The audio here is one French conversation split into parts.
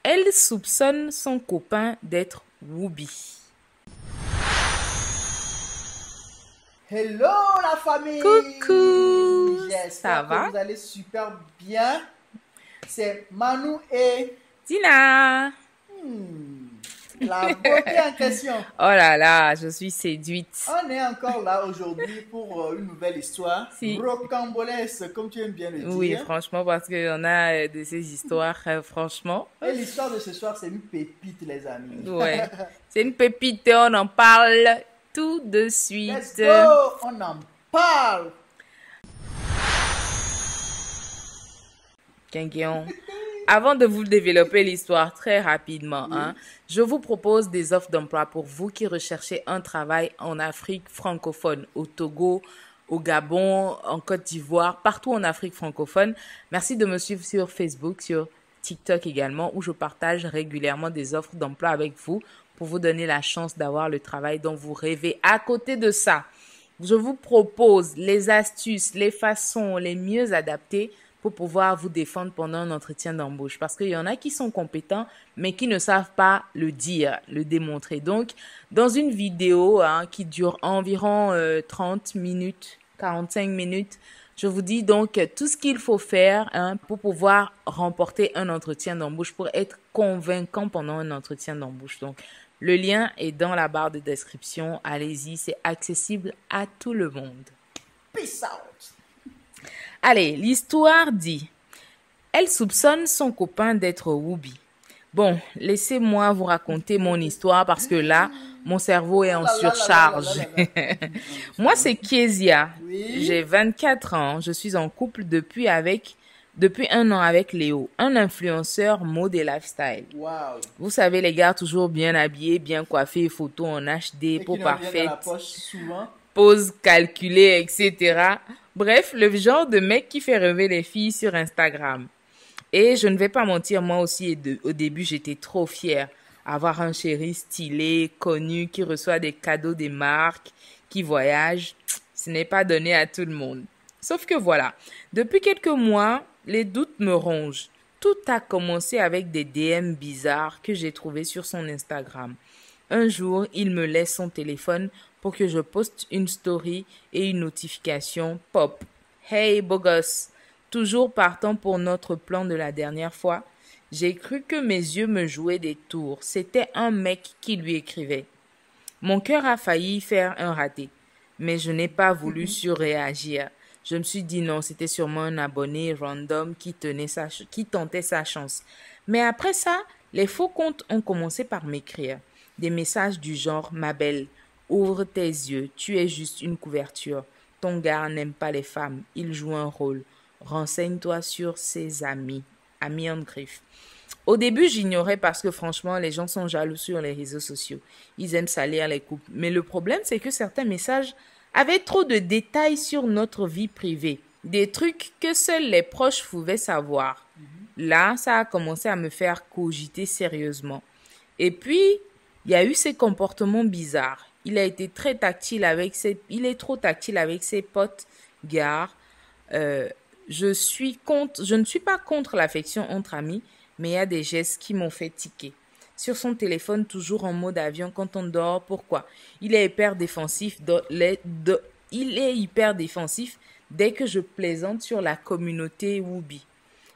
Elle soupçonne son copain d'être Whoopi. Hello la famille! Coucou! Ça J'espère va? que vous allez super bien. C'est Manu et Dina! la beauté en question. Oh là là, je suis séduite. On est encore là aujourd'hui pour une nouvelle histoire Si. rocambolesque, comme tu aimes bien le Oui, dire. franchement, parce qu'on a de ces histoires, franchement. Et l'histoire de ce soir, c'est une pépite, les amis. Ouais. C'est une pépite, on en parle tout de suite. Let's go! On en parle! Quinquillon. Avant de vous développer l'histoire très rapidement, je vous propose des offres d'emploi pour vous qui recherchez un travail en Afrique francophone, au Togo, au Gabon, en Côte d'Ivoire, partout en Afrique francophone. Merci de me suivre sur Facebook, sur TikTok également, où je partage régulièrement des offres d'emploi avec vous pour vous donner la chance d'avoir le travail dont vous rêvez. À côté de ça, je vous propose les astuces, les façons les mieux adaptées pour pouvoir vous défendre pendant un entretien d'embauche. Parce qu'il y en a qui sont compétents, mais qui ne savent pas le dire, le démontrer. Donc, dans une vidéo qui dure environ 30 minutes, 45 minutes, je vous dis donc tout ce qu'il faut faire pour pouvoir remporter un entretien d'embauche, pour être convaincant pendant un entretien d'embauche. Donc, le lien est dans la barre de description. Allez-y, c'est accessible à tout le monde. Peace out! Allez, l'histoire dit, elle soupçonne son copain d'être Whoopi. Bon, laissez-moi vous raconter mon histoire parce que là, mon cerveau est en surcharge. Moi, c'est Kezia. Oui. J'ai 24 ans. Je suis en couple depuis un an avec Léo, un influenceur mode et lifestyle. Wow. Vous savez, les gars toujours bien habillés, bien coiffés, photos en HD, peau parfaite, pose calculée, etc. Bref, le genre de mec qui fait rêver les filles sur Instagram. Et je ne vais pas mentir, moi aussi, au début, j'étais trop fière. Avoir un chéri stylé, connu, qui reçoit des cadeaux des marques, qui voyage, ce n'est pas donné à tout le monde. Sauf que voilà, depuis quelques mois, les doutes me rongent. Tout a commencé avec des DM bizarres que j'ai trouvés sur son Instagram. Un jour, il me laisse son téléphone pour que je poste une story et une notification pop. Hey beau gosse, toujours partant pour notre plan de la dernière fois. J'ai cru que mes yeux me jouaient des tours. C'était un mec qui lui écrivait. Mon cœur a failli faire un raté, mais je n'ai pas voulu surréagir. Je me suis dit non, c'était sûrement un abonné random qui tentait sa chance. Mais après ça, les faux comptes ont commencé par m'écrire. Des messages du genre « Ma belle, ouvre tes yeux, tu es juste une couverture. Ton gars n'aime pas les femmes, il joue un rôle. Renseigne-toi sur ses amis. » Amis en griffe. Au début, j'ignorais parce que franchement, les gens sont jaloux sur les réseaux sociaux. Ils aiment salir les couples. Mais le problème, c'est que certains messages avaient trop de détails sur notre vie privée. Des trucs que seuls les proches pouvaient savoir. Là, ça a commencé à me faire cogiter sérieusement. Et puis, il y a eu ces comportements bizarres. Il est trop tactile avec ses potes gars. Je ne suis pas contre l'affection entre amis, mais il y a des gestes qui m'ont fait tiquer. Sur son téléphone, toujours en mode avion quand on dort. Pourquoi? Il est hyper défensif. Il est hyper défensif dès que je plaisante sur la communauté Whoopi.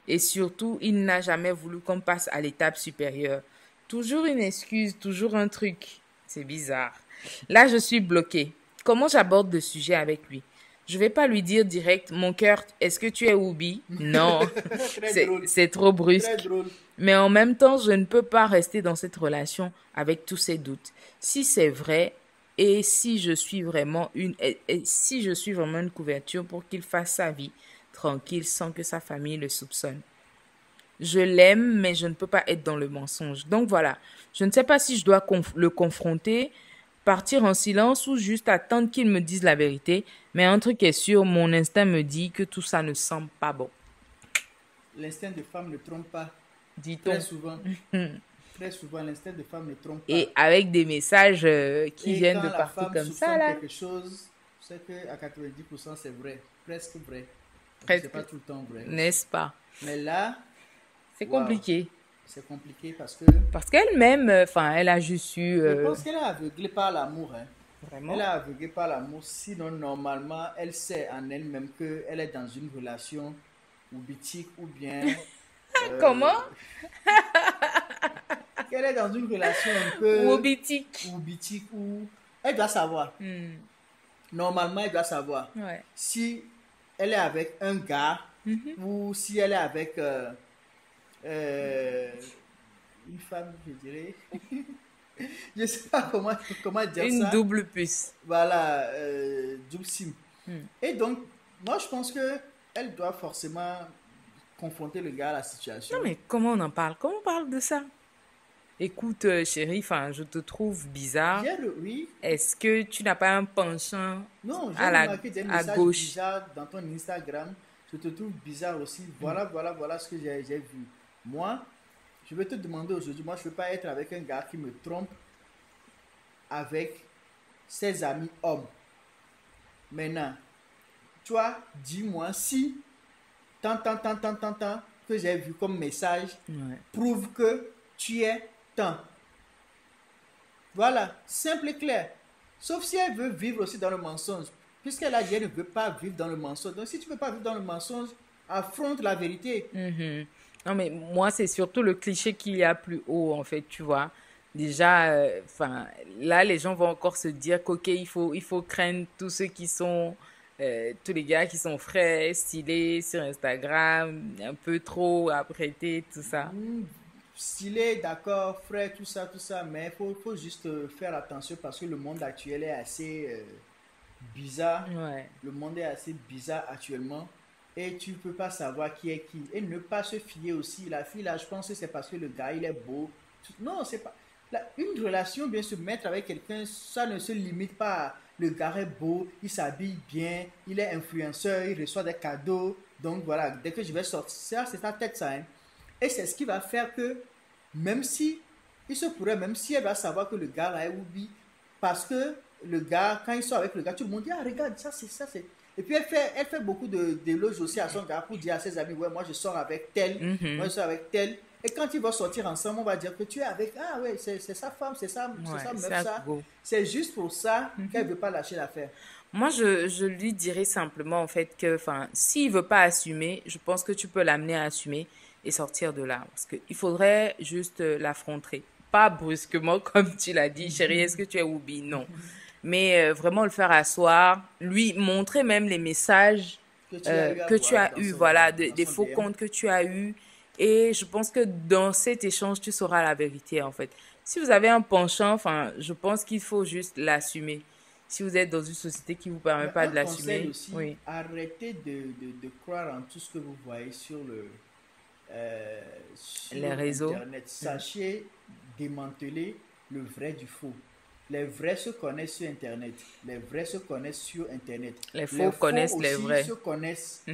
Et surtout, il n'a jamais voulu qu'on passe à l'étape supérieure. Toujours une excuse, toujours un truc. C'est bizarre. Là, je suis bloquée. Comment j'aborde le sujet avec lui? Je vais pas lui dire direct, mon cœur, est-ce que tu es Whoopi? Non, c'est trop brusque. Très drôle. Mais en même temps, je ne peux pas rester dans cette relation avec tous ces doutes. Si c'est vrai, et si je suis vraiment une couverture pour qu'il fasse sa vie tranquille sans que sa famille le soupçonne. Je l'aime, mais je ne peux pas être dans le mensonge. Donc voilà, je ne sais pas si je dois le confronter, partir en silence ou juste attendre qu'il me dise la vérité. Mais un truc est sûr, mon instinct me dit que tout ça ne semble pas bon. L'instinct de femme ne trompe pas. Dit-on. Très souvent. Très souvent, l'instinct de femme ne trompe pas. Et avec des messages qui viennent de partout comme ça, là. Quelque chose, c'est qu'à 90% c'est vrai. Presque vrai. Presque. C'est pas tout le temps vrai. N'est-ce pas? Mais là, c'est compliqué. c'est compliqué parce que... Parce qu'elle-même, enfin, elle a juste eu... Je pense qu'elle est aveuglée par l'amour. Hein. Vraiment? Elle est aveuglée par l'amour. Sinon, normalement, elle sait en elle-même qu'elle est dans une relation ou boutique ou bien... Comment? Qu'elle est dans une relation un peu... Ou boutique. Ou boutique ou... Elle doit savoir. Normalement, elle doit savoir. Ouais. Si elle est avec un gars ou si elle est avec une femme, je dirais. Je ne sais pas comment dire Une ça. double puce. Voilà, double sim. Et donc, moi, je pense que elle doit forcément confronter le gars à la situation. Non, mais comment on en parle? Comment on parle de ça? Écoute, chérie, enfin, je te trouve bizarre. Oui. Est-ce que tu n'as pas un penchant Non, j'ai à remarqué des messages gauche? bizarres dans ton Instagram. Je te trouve bizarre aussi. Voilà ce que j'ai vu. Moi, je vais te demander aujourd'hui, moi, je ne veux pas être avec un gars qui me trompe avec ses amis hommes. Maintenant, toi, dis-moi si tant que j'ai vu comme message prouve que tu es tant. Voilà, simple et clair. Sauf si elle veut vivre aussi dans le mensonge. Puisqu'elle a dit qu'elle ne veut pas vivre dans le mensonge. Donc, si tu ne veux pas vivre dans le mensonge, affronte la vérité. Non, mais moi, c'est surtout le cliché qu'il y a plus haut, en fait, tu vois. Déjà, enfin, là, les gens vont encore se dire qu'ok, il faut craindre tous ceux qui sont, tous les gars qui sont frais, stylés sur Instagram, un peu trop apprêtés, tout ça. Stylé, d'accord, frais, tout ça, mais il faut juste faire attention parce que le monde actuel est assez bizarre. Ouais. Le monde est assez bizarre actuellement et tu ne peux pas savoir qui est qui. Et ne pas se fier aussi. La fille là, je pense que c'est parce que le gars il est beau. Non, c'est pas. Une relation, bien se mettre avec quelqu'un, ça ne se limite pas à le gars est beau, il s'habille bien, il est influenceur, il reçoit des cadeaux. Donc voilà, dès que je vais sortir, c'est ta tête ça. Hein. Et c'est ce qui va faire que, même si, il se pourrait, même si elle va savoir que le gars là est oublié, parce que le gars, quand il sort avec le gars, tout le monde dit, ah regarde, ça c'est. Et puis elle fait beaucoup d'éloges aussi à son gars pour dire à ses amis, ouais, moi je sors avec tel, moi je sors avec tel. Et quand ils vont sortir ensemble, on va dire que tu es avec, ah ouais, c'est sa femme, c'est ça, meuf, ça. C'est juste pour ça qu'elle ne veut pas lâcher l'affaire. Moi, je lui dirais simplement, en fait, que, enfin, s'il veut pas assumer, je pense que tu peux l'amener à assumer et sortir de là. Parce qu'il faudrait juste l'affronter. Pas brusquement, comme tu l'as dit, chérie, est-ce que tu es Whoopi? Non. Mais vraiment le faire asseoir, lui montrer même les messages que tu as eu, voilà, des faux comptes que tu as eu. Et je pense que dans cet échange, tu sauras la vérité, en fait. Si vous avez un penchant, enfin, je pense qu'il faut juste l'assumer. Si vous êtes dans une société qui ne vous permet pas de l'assumer, aussi, oui. Arrêtez de croire en tout ce que vous voyez sur les réseaux. Internet. Sachez démanteler le vrai du faux. Les vrais se connaissent sur Internet. Les vrais se connaissent sur Internet. Les faux connaissent les vrais. Les faux se connaissent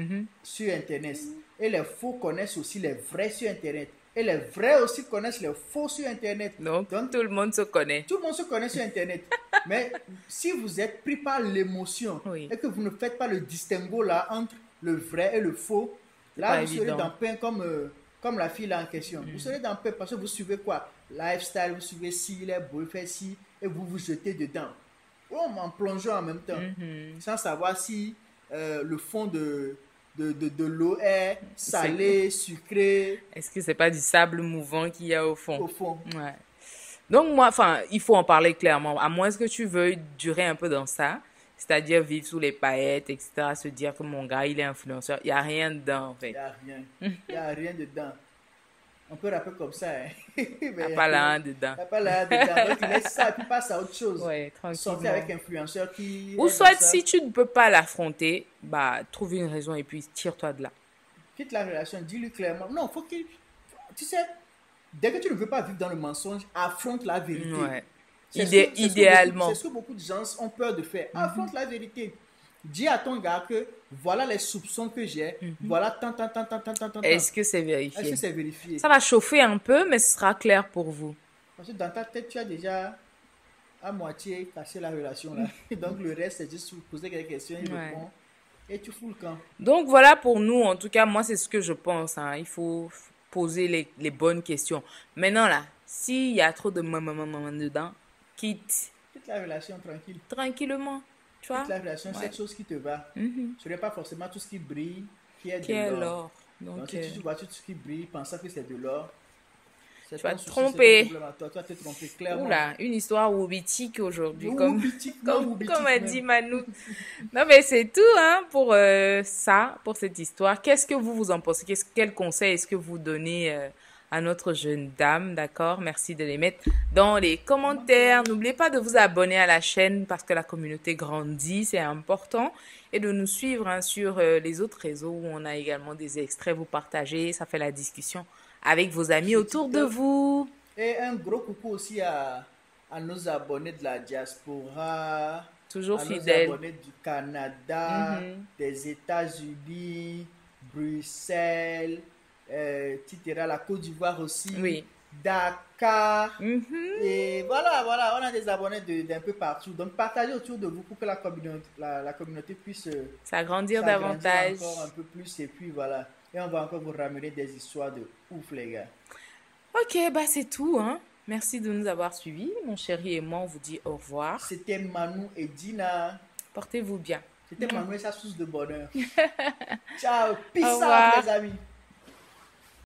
sur Internet. Et les faux connaissent aussi les vrais sur Internet. Et les vrais aussi connaissent les faux sur Internet. Donc tout le monde se connaît. Tout le monde se connaît sur Internet. Mais si vous êtes pris par l'émotion et que vous ne faites pas le distinguo là entre le vrai et le faux, là vous serez dans le pain comme la fille là en question. Vous serez dans le pain parce que vous suivez quoi? Lifestyle, vous suivez si il est beau, il fait si, et vous vous jetez dedans. En plongeant en même temps, sans savoir si le fond de l'eau est salé, sucré. Est-ce que c'est pas du sable mouvant qu'il y a au fond? Au fond. Ouais. Donc moi, enfin, il faut en parler clairement. À moins que tu veuilles durer un peu dans ça, c'est-à-dire vivre sous les paillettes, etc., se dire que mon gars, il est influenceur. Il n'y a rien dedans, en fait. Il n'y a rien dedans. On peut rappeler comme ça. Hein. Il n'y a pas là dedans. Il n'y a pas là dedans. Donc, il laisse ça et puis passe à autre chose. Ouais, tranquillement. Sortir avec un influenceur qui... Ou soit, si tu ne peux pas l'affronter, bah, trouve une raison et puis tire-toi de là. Quitte la relation, dis-lui clairement. Non, faut qu'il... Tu sais, dès que tu ne veux pas vivre dans le mensonge, affronte la vérité. Ouais. Idéalement. C'est ce que beaucoup de gens ont peur de faire. Affronte la vérité. Dis à ton gars que voilà les soupçons que j'ai, voilà tant. Est-ce que c'est vérifié? Est-ce que c'est vérifié? Ça va chauffer un peu, mais ce sera clair pour vous. Parce que dans ta tête, tu as déjà à moitié cassé la relation là. Donc le reste, c'est juste poser quelques questions, il répond, et tu fous le camp. Donc voilà pour nous, en tout cas, moi c'est ce que je pense. Hein. Il faut poser les bonnes questions. Maintenant, là, s'il y a trop de maman dedans, quitte. Quitte la relation tranquille. Tranquillement, tu vois. Quitte la relation, cette chose qui te va. Ce n'est pas forcément tout ce qui brille qui est de l'or. Donc, si tu vois tout ce qui brille, pensant que c'est de l'or, tu vas te tromper. Toi, tu vas te tromper clairement. Oula, une histoire woubitique aujourd'hui, comme a dit même. Manou. Non, mais c'est tout hein, pour ça, pour cette histoire. Qu'est-ce que vous en pensez? Quel conseil est-ce que vous donnez à notre jeune dame, d'accord? Merci de les mettre dans les commentaires. N'oubliez pas de vous abonner à la chaîne parce que la communauté grandit, c'est important. Et de nous suivre hein, sur les autres réseaux où on a également des extraits, vous partagez, ça fait la discussion avec vos amis autour de vous. Et un gros coucou aussi à nos abonnés de la diaspora. Toujours fidèles. Nos abonnés du Canada, des États-Unis, Bruxelles, la Côte d'Ivoire aussi. Oui. Dakar. Et voilà, on a des abonnés d'un peu partout. Donc partagez autour de vous pour que la communauté puisse s'agrandir davantage. Encore un peu plus. Et puis voilà. Et on va encore vous ramener des histoires de ouf, les gars. Ok, bah c'est tout, hein. Merci de nous avoir suivis. Mon chéri et moi, on vous dit au revoir. C'était Manou et Dina. Portez-vous bien. C'était Manou et sa source de bonheur. Ciao. Peace out, les amis.